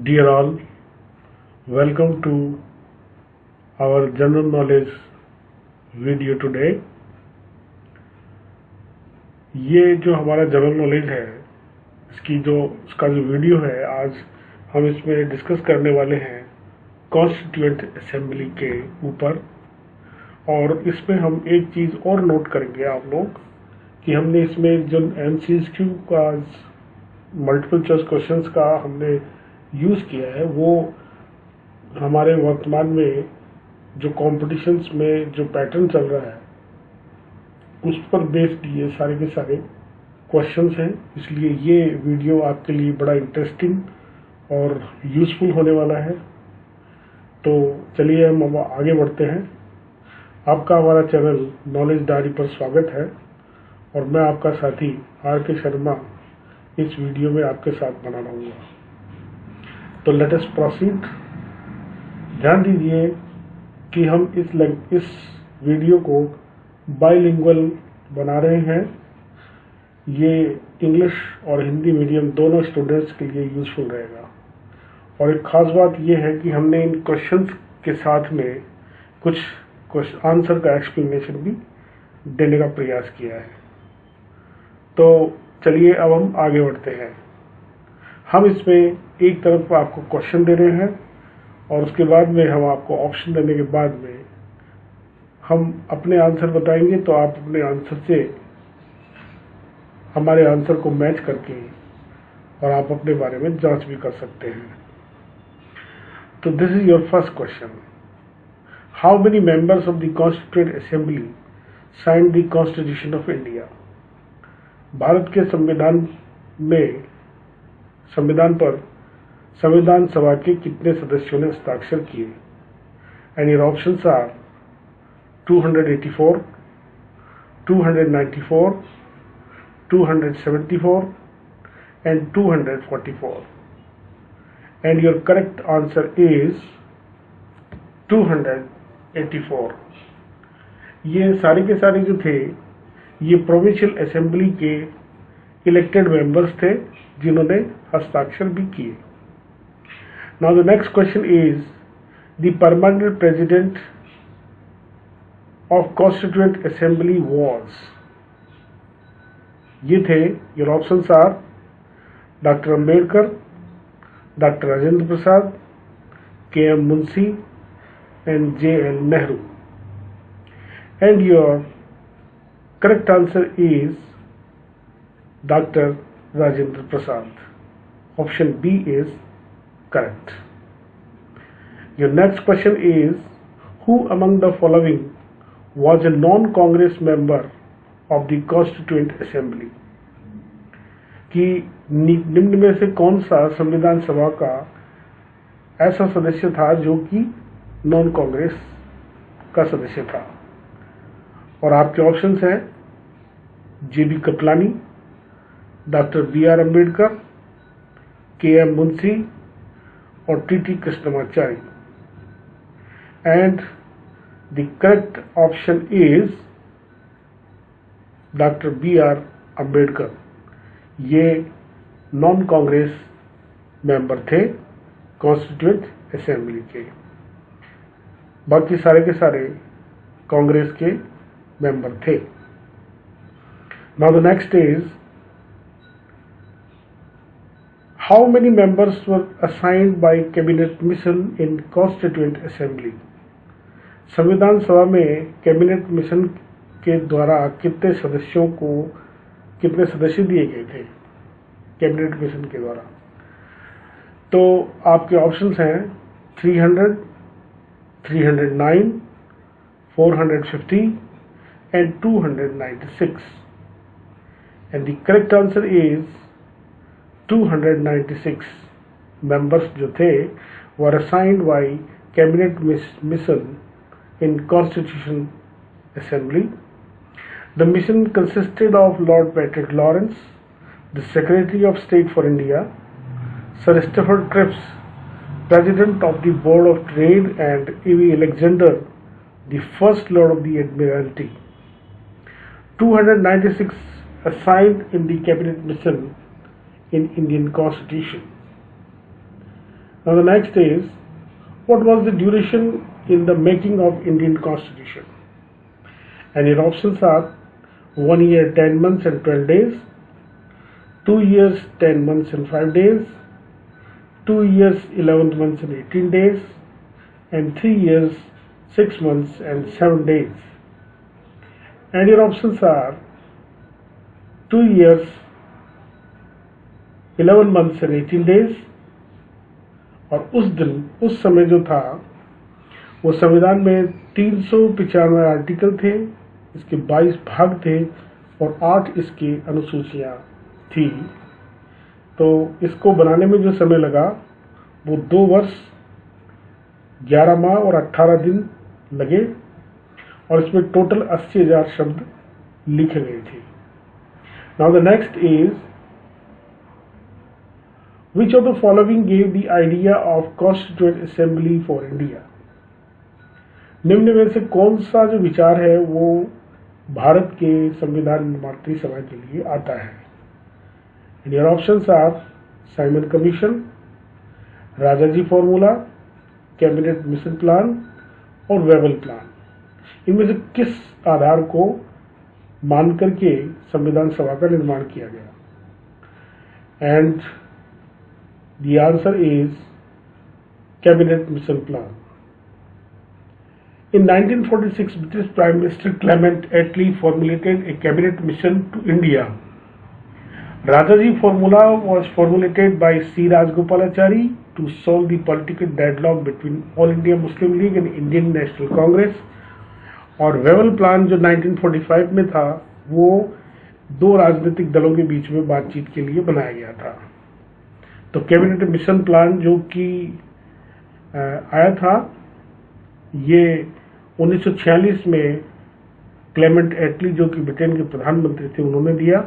Dear all, welcome to our general knowledge video today. ये जो हमारा जनरल नॉलेज है इसका जो वीडियो है, आज हम इसमें डिस्कस करने वाले हैं कॉन्स्टिट्यूएंट असेंबली के ऊपर। और इसमें हम एक चीज़ और नोट करेंगे आप लोग कि हमने इसमें जो MCQ का मल्टीपल चॉइस क्वेश्चंस का हमने यूज़ किया है, वो हमारे वर्तमान में जो कॉम्पिटिशन्स में जो पैटर्न चल रहा है उस पर बेस्ड ये सारे के सारे क्वेश्चंस हैं। इसलिए ये वीडियो आपके लिए बड़ा इंटरेस्टिंग और यूज़फुल होने वाला है। तो चलिए हम अब आगे बढ़ते हैं। आपका हमारा चैनल नॉलेज डायरी पर स्वागत है और मैं आपका साथी RK शर्मा इस वीडियो में आपके साथ बना रहूँगा। तो लेट अस प्रोसीड। ध्यान दीजिए कि हम इस वीडियो को बाइलिंगुअल बना रहे हैं। ये इंग्लिश और हिंदी मीडियम दोनों स्टूडेंट्स के लिए यूज़फुल रहेगा। और एक ख़ास बात ये है कि हमने इन क्वेश्चंस के साथ में कुछ आंसर का एक्सप्लेनेशन भी देने का प्रयास किया है। तो चलिए अब हम आगे बढ़ते हैं। हम इसमें एक तरफ आपको क्वेश्चन दे रहे हैं और उसके बाद में हम आपको ऑप्शन देने के बाद में हम अपने आंसर बताएंगे। तो आप अपने आंसर से हमारे आंसर को मैच करके और आप अपने बारे में जांच भी कर सकते हैं। तो this is your first question. How many members of the constituent assembly signed the constitution of India? Bharat के संविधान संविधान सभा के कितने सदस्यों ने हस्ताक्षर किए? And your options are 284, 294, 274 and 244. And your correct answer is 284. ये सारे के सारे जो थे ये प्रोविंशियल असेंबली के इलेक्टेड मेंबर्स थे जिन्होंने हस्ताक्षर भी किए। Now the next question is the permanent president of Constituent Assembly was. ये थे, your options are Dr. Ambedkar, Dr. Rajendra Prasad, K.M. Munshi and J.L. Nehru. And your correct answer is Dr. Rajendra Prasad. Option B is correct. Your next question is, who among the following was a non-Congress member of the Constituent Assembly? कि निम्न में से कौन सा संविधान सभा का ऐसा सदस्य था जो कि नॉन कांग्रेस का सदस्य था? और आपके ऑप्शंस हैं JB Kripalani, doctor BR Ambedkar, KM Munshi और TT Krishnamachari. And the correct option is doctor BR Ambedkar. ये नॉन कांग्रेस मेंबर थे कॉन्स्टिट्यूएंट असेंबली के, बाकी सारे के सारे कांग्रेस के मेंबर थे। Now the next is, how many members were assigned by cabinet mission in constituent assembly? संविधान सभा में कैबिनेट मिशन के द्वारा कितने सदस्य दिए गए थे कैबिनेट मिशन के द्वारा? तो आपके ऑप्शंस हैं 300, 309, 450 and 296. And the correct answer is 296 members जो थे were assigned by cabinet mission in Constitution Assembly. The mission consisted of Lord Patrick Lawrence, the Secretary of State for India, Sir Stafford Cripps, President of the Board of Trade, and E.V. Alexander, the First Lord of the Admiralty. 296 assigned in the cabinet mission in Indian Constitution. Now the next is, what was the duration in the making of Indian Constitution? And your options are 1 year 10 months and 12 days, 2 years 10 months and 5 days, 2 years 11 months and 18 days, and 3 years 6 months and 7 days. And your options are 2 years 11 months and 18 days, और उस समय जो था वो संविधान में 395 article थे, इसके 22 भाग थे और 8 इसकी अनुसूचियां थी। तो इसको बनाने में जो समय लगा वो 2 वर्ष 11 माह और 18 दिन लगे, और इसमें टोटल 80,000 शब्द लिखे गए थे। Now the next is, which of the following gave the idea of Constituent Assembly for India? निम्न में से कौन सा जो विचार है वो भारत के संविधान निर्मात्री सभा के लिए आता है? And your options are Simon commission, Rajaji formula, cabinet mission plan और वेबल प्लान। इनमें से किस आधार को मान करके संविधान सभा का निर्माण किया गया? And the answer is Cabinet Mission Plan. In 1946, British Prime Minister Clement Attlee formulated a cabinet mission to India. Rajaji formula was formulated by C. Rajagopalachari to solve the political deadlock between All India Muslim League and Indian National Congress. और वेबल plan जो 1945 में था वो 2 राजनीतिक दलों के बीच में बातचीत के लिए बनाया गया था। तो कैबिनेट मिशन प्लान जो कि आया था ये 1946 में क्लेमेंट एटली जो कि ब्रिटेन के प्रधानमंत्री थे उन्होंने दिया।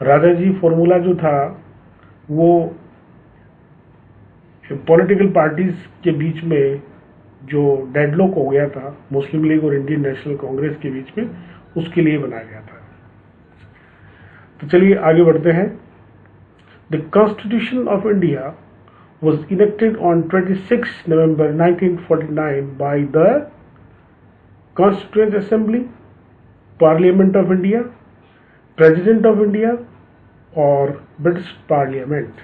राजाजी फॉर्मूला जो था वो पॉलिटिकल पार्टीज के बीच में जो डेडलॉक हो गया था मुस्लिम लीग और इंडियन नेशनल कांग्रेस के बीच में, उसके लिए बनाया गया था। तो चलिए आगे बढ़ते हैं। The Constitution of India was enacted on 26 November 1949 by the Constituent Assembly, Parliament of India, President of India और British Parliament।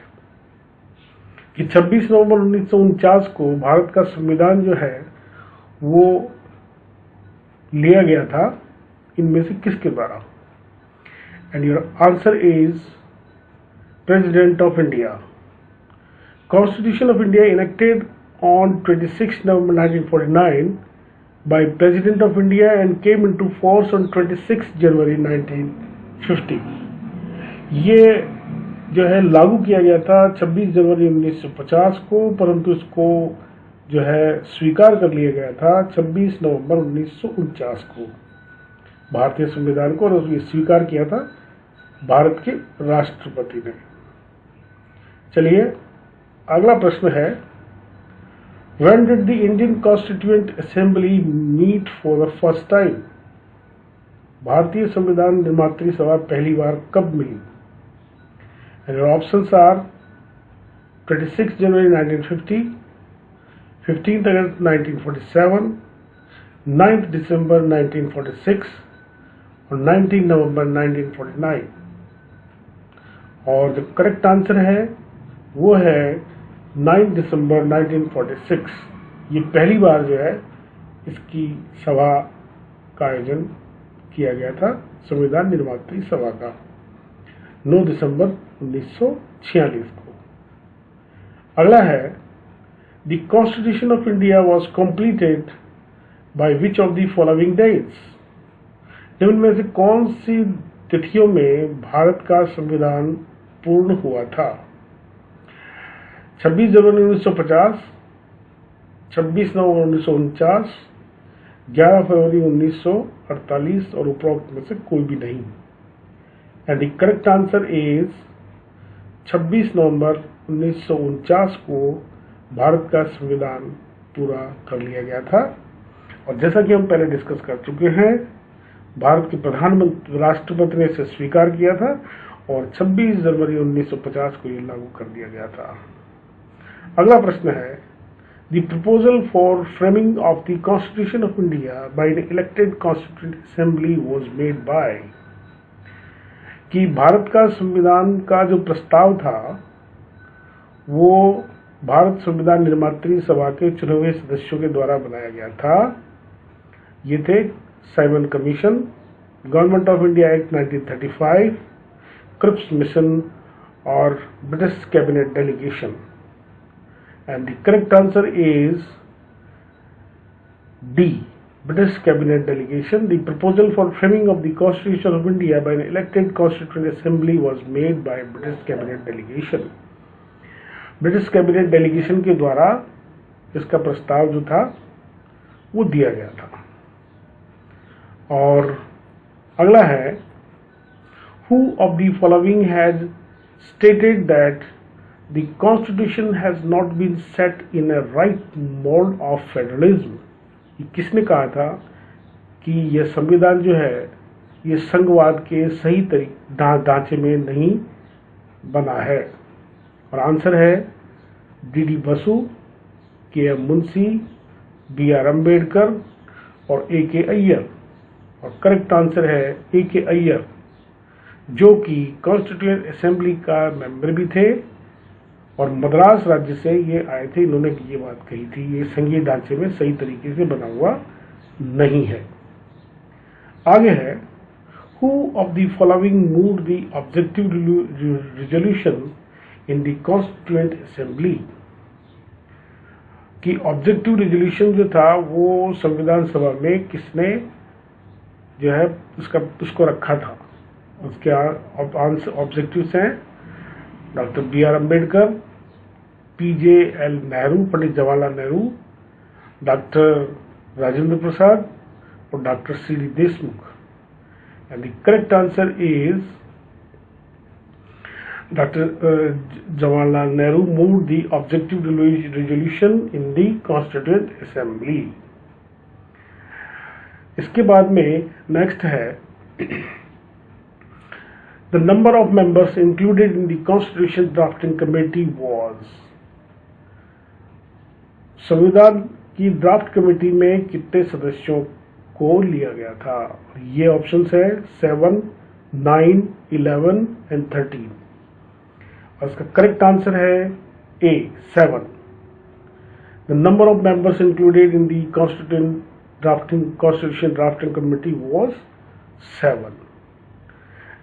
कि 26 नवंबर 1949 को भारत का संविधान जो है वो लिया गया था, इनमें से किसके द्वारा? And your answer is President of India. Constitution of India enacted on 26 November 1949 by President of India and came into force on 26 January 1950. ये जो है लागू किया गया था 26 जनवरी 1950 को, परंतु इसको जो है स्वीकार कर लिया गया था 26 नवंबर 1949 को भारतीय संविधान को, और ये स्वीकार किया था भारत के राष्ट्रपति ने। चलिए अगला प्रश्न है, When did the Indian Constituent Assembly meet for the first time? भारतीय संविधान निर्मात्री सभा पहली बार कब मिली? And your options are 26 January 1950, 15th August 1947, 9th December 1946 और 19 November 1949। और जो करेक्ट आंसर है वो है 9 दिसंबर 1946। ये पहली बार जो है इसकी सभा का आयोजन किया गया था, संविधान निर्मात्री सभा का, 9 दिसंबर 1946 को। अगला है, the constitution of India was completed by which of the following dates? निम्न में से कौन सी तिथियों में भारत का संविधान पूर्ण हुआ था? 26 जनवरी 1950, 26 नवंबर 1949, 11 फरवरी 1948 और उपरोक्त में से कोई भी नहीं। And the correct answer is 26 नवंबर 1949 को भारत का संविधान पूरा कर लिया गया था। और जैसा कि हम पहले डिस्कस कर चुके हैं, भारत के प्रधानमंत्री राष्ट्रपति ने इसे स्वीकार किया था और 26 जनवरी 1950 को ये लागू कर दिया गया था। अगला प्रश्न है, the proposal for framing of the constitution of India by the elected constituent assembly was made by, कि भारत का संविधान का जो प्रस्ताव था वो भारत संविधान निर्मात्री सभा के चुने हुए सदस्यों के द्वारा बनाया गया था। ये थे Simon commission, government of India act 1935, Cripps mission और British cabinet delegation. And the correct answer is D, British Cabinet Delegation. The proposal for framing of the Constitution of India by an elected Constituent Assembly was made by British Cabinet Delegation. British Cabinet Delegation के द्वारा इसका प्रस्ताव जो था वो दिया गया था। और अगला है, Who of the following has stated that the Constitution has not been set in a right mold of federalism? किसने कहा था कि यह संविधान जो है ये संघवाद के सही ढांचे में नहीं बना है? और आंसर है डी बसु, के मुंशी, बी.आर. अम्बेडकर और ए.के. अय्यर। और करेक्ट आंसर है ए.के. अय्यर, जो कि कॉन्स्टिट्यूएंट असेंबली का मेंबर भी थे और मद्रास राज्य से ये आए थे। इन्होंने ये बात कही थी, ये संघीय ढांचे में सही तरीके से बना हुआ नहीं है। आगे है, who of the following moved the objective resolution in the constituent assembly, कि ऑब्जेक्टिव रिजोल्यूशन जो था वो संविधान सभा में किसने जो है उसको रखा था? उसके ऑब्जेक्टिव्स हैं doctor B R. Ambedkar, P.J.L. Nehru, Pandit Jawaharlal Nehru, doctor Rajendra Prasad और doctor C.D. Deshmukh. And the correct answer is doctor Jawaharlal Nehru moved the objective resolution in the constituent assembly. इसके बाद में नेक्स्ट है, the number of members included in the Constitution Drafting Committee was, संविधान की draft committee में कितने सदस्यों को लिया गया था? ये ऑप्शंस है 7, 9, 11 एंड 13। और इसका करेक्ट आंसर है ए, 7। The number of members included in the Constitution Drafting Committee was 7.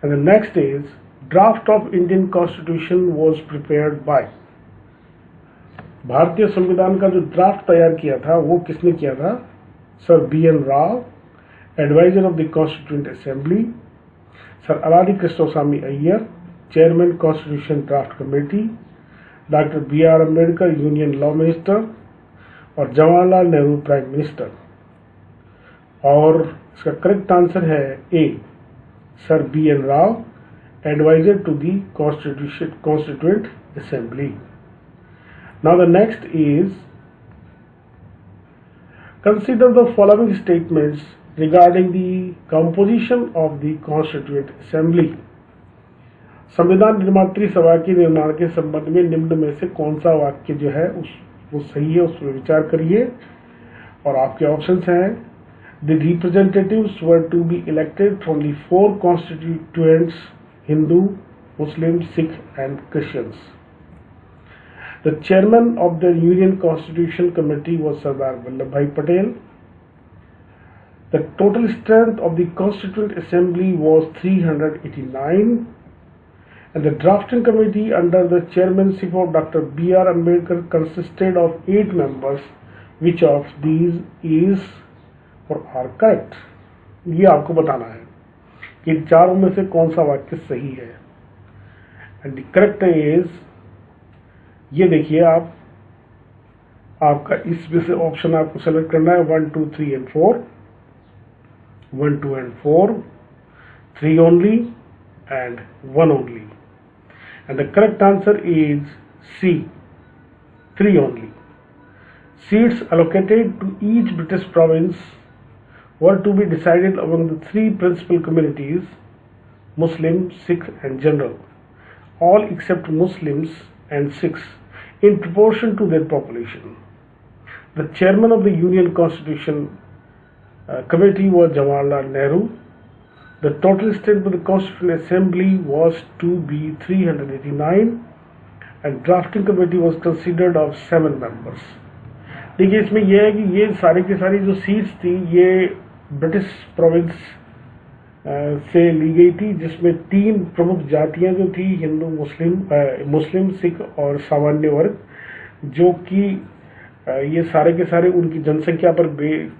And the next is, draft of Indian Constitution was prepared by, भारतीय संविधान का जो ड्राफ्ट तैयार किया था वो किसने किया था? Sir B.N. Rao, adviser of the constituent assembly, sir Alladi Krishnaswami Iyer, chairman constitution draft committee, doctor B R. Ambedkar, union law minister, और जवाहरलाल नेहरू, प्राइम मिनिस्टर। और इसका करेक्ट आंसर है A, sir B.N. Rau, advisor to the Constituent Assembly. Now the next is, consider the following statements regarding the composition of the Constituent Assembly. संविधान निर्मात्री सभा के निर्माण के संबंध में निम्न में से कौन सा वाक्य जो है वो सही है, उस पर विचार करिए। और आपके ऑप्शंस हैं, The representatives were to be elected from the 4 constituents, Hindu, Muslim, Sikh and Christians. The chairman of the Union Constitution Committee was Sardar Vallabhbhai Patel. The total strength of the Constituent Assembly was 389, and the drafting committee under the chairmanship of Dr. B.R. Ambedkar consisted of 8 members. Which of these is और are correct? ये आपको बताना है कि इन चारों में से कौन सा वाक्य सही है। एंड द करेक्ट इज, ये देखिए आपका इसमें से ऑप्शन आपको सेलेक्ट करना है 1, 2, 3 and 4, 1, 2 and 4, 3 only and 1 only. And the correct answer is C, 3 only. Seats allocated to each British province were to be decided among the 3 principal communities, Muslim, Sikh and General. All except Muslims and Sikhs in proportion to their population. The chairman of the Union Constitution Committee was Jawaharlal Nehru. The total strength of the Constituent Assembly was to be 389 and drafting committee was considered of 7 members. देखिए इसमें यह है कि ये सारी की सारी जो सीट्स थी ये ब्रिटिश प्रोविंस से ली गई थी, जिसमें 3 प्रमुख जातियां जो थी हिंदू, मुस्लिम, सिख और सामान्य वर्ग, जो कि ये सारे के सारे उनकी जनसंख्या पर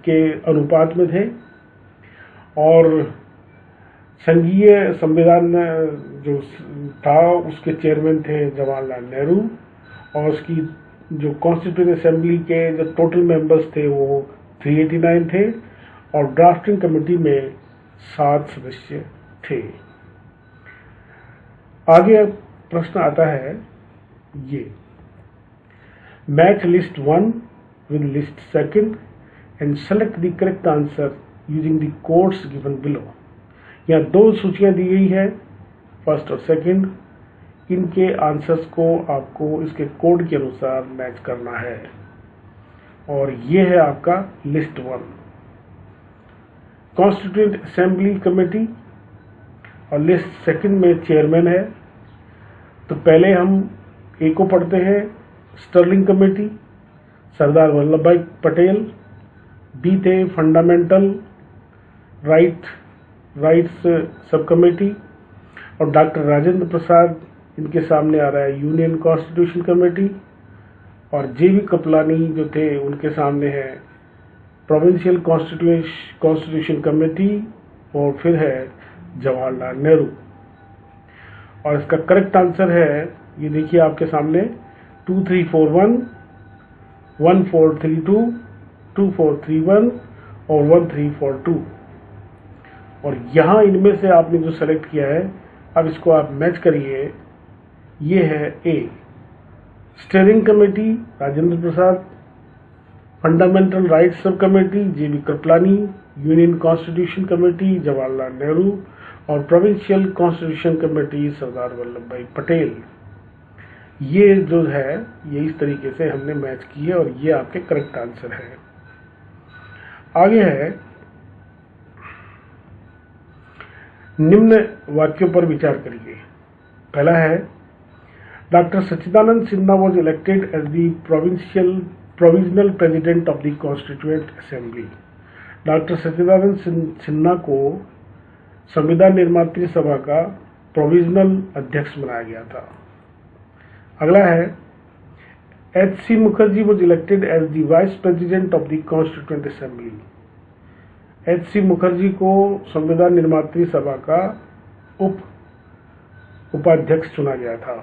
के अनुपात में थे। और संघीय संविधान जो था उसके चेयरमैन थे जवाहरलाल नेहरू और उसकी जो कॉन्स्टिट्यूएंट असेंबली के जो टोटल मेंबर्स थे वो 389 थे और ड्राफ्टिंग कमेटी में 7 सदस्य थे। आगे प्रश्न आता है ये, match list 1 with list 2 and select the correct answer using the codes given below। यहाँ 2 सूचियां दी गई है, फर्स्ट और सेकंड, इनके आंसर्स को आपको इसके कोड के अनुसार मैच करना है और ये है आपका लिस्ट 1 कॉन्स्टिट्यूएंट असेंबली कमेटी और लिस्ट 2 में चेयरमैन है। तो पहले हम ए को पढ़ते हैं, Stirling committee Sardar Vallabhbhai Patel. B थे फंडामेंटल राइट्स सब कमेटी और डॉक्टर राजेंद्र प्रसाद, इनके सामने आ रहा है यूनियन कॉन्स्टिट्यूशन कमेटी। और जेबी कृपलानी जो थे उनके सामने है प्रोविंशियल कॉन्स्टिट्यूशन कमेटी और फिर है जवाहरलाल नेहरू। और इसका करेक्ट आंसर है, ये देखिए आपके सामने 2341, 1432, 2431 और 1342। और यहाँ इनमें से आपने जो सेलेक्ट किया है, अब इसको आप मैच करिए। ये है A steering committee Rajendra Prasad, fundamental rights sub committee J B Kripalani, union constitution committee Jawaharlal Nehru और provincial constitution committee Sardar Vallabhbhai Patel. ये जो है ये इस तरीके से हमने मैच की है और ये आपके करेक्ट आंसर है। आगे है, निम्न वाक्यों पर विचार करिए। पहला है, doctor Sachchidananda Sinha was elected as the provisional president of the constituent assembly. Doctor Sachchidananda Sinha को संविधान निर्मात्री सभा का प्रोविजनल अध्यक्ष बनाया गया था। अगला है, H.C. Mukherjee was elected as the vice president of the constituent assembly. H.C. Mukherjee को संविधान निर्मात्री सभा का उपाध्यक्ष चुना गया था।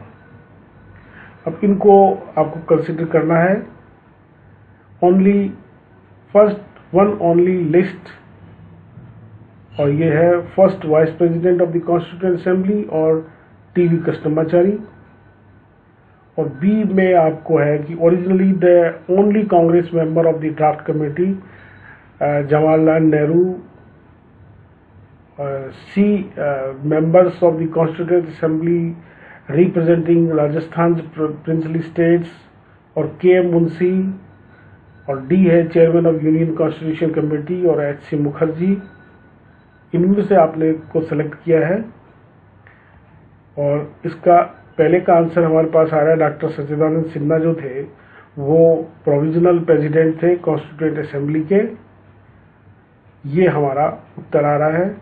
अब इनको आपको कंसिडर करना है। Only first one only list, और ये है first vice president of the constituent assembly और टीवी कृष्णमाचारी। और बी में आपको है कि originally the only Congress member of the draft committee Jawaharlal Nehru. C members of the constituent assembly representing Rajasthan princely states और के.एम. मुंशी। और डी है chairman of union constitution committee और H.C. मुखर्जी। इनमें से आपने को सेलेक्ट किया है और इसका पहले का आंसर हमारे पास आ रहा है, डॉक्टर सच्चिदानंद सिन्हा जो थे वो प्रोविजनल प्रेसिडेंट थे कॉन्स्टिट्यूएंट असेंबली के। ये हमारा उत्तर आ रहा है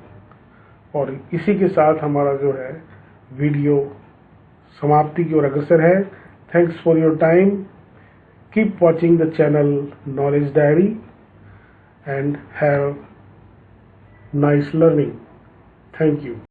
और इसी के साथ हमारा जो है वीडियो समाप्ति की ओर अग्रसर है। Thanks for your time. Keep watching the channel knowledge diary and have nice learning. Thank you.